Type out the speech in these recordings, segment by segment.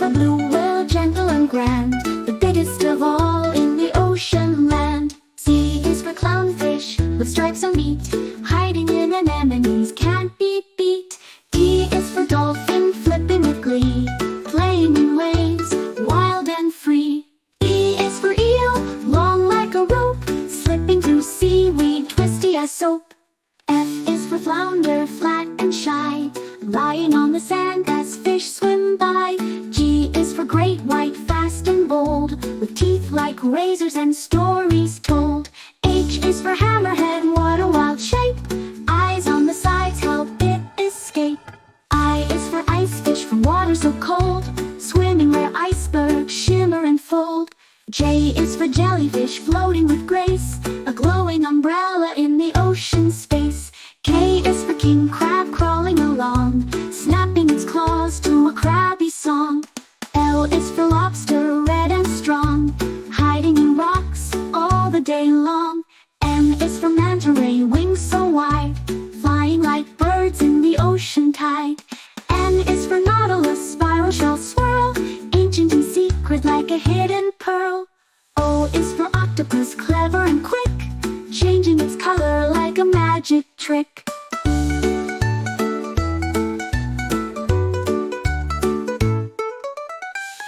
for blue whale, gentle and grand, the biggest of all in the ocean land. C is for clownfish, with stripes on meat, hiding in anemones, can't be beat. D is for dolphin, flipping with glee, playing in waves, wild and free. E is for eel, long like a rope, slipping through seaweed, twisty as soap. F is for flounder, flat and shy, lying on the sand as fish swim by. G is for great white, fast and bold, with teeth like razors and stories told. H is for hammerhead, what a wild shape, eyes on the sides help it escape. I is for ice fish from water so cold, swimming where icebergs shimmer and fold. J is for jellyfish, floating with grace, a glowing umbrella in the ocean space. K is for king crab, crawling along, snapping its claws to a crabby song. L is for lobster, red and strong, hiding in rocks all the day long. M is for manta ray, wings so wide, flying like birds in the ocean tide. N is for nautilus, spiral shell swirl, ancient and secret like a hidden pearl. O is for octopus, clever and quick, changing its color like a magic trick.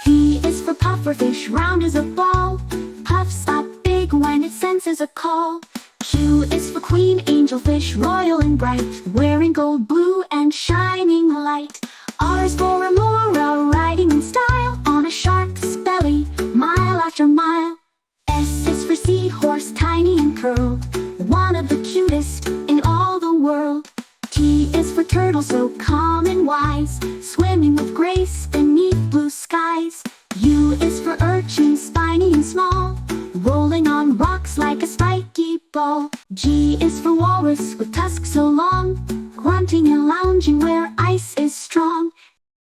P is for pufferfish, round as a ball, puffs up big when it senses a call. Q is for queen angelfish, royal and bright, wearing gold, blue and shining light. R is for remora, riding in style, on a shark's belly, mile after mile. S is for seahorse, tiny and curled, one of the cutest in all the world. T is for turtle, so calm and wise, swimming with grace beneath blue skies. U is for urchin, spiny and small, rolling on rocks like a spiky ball. G is for walrus, with tusks so long, grunting and lounging where ice is strong.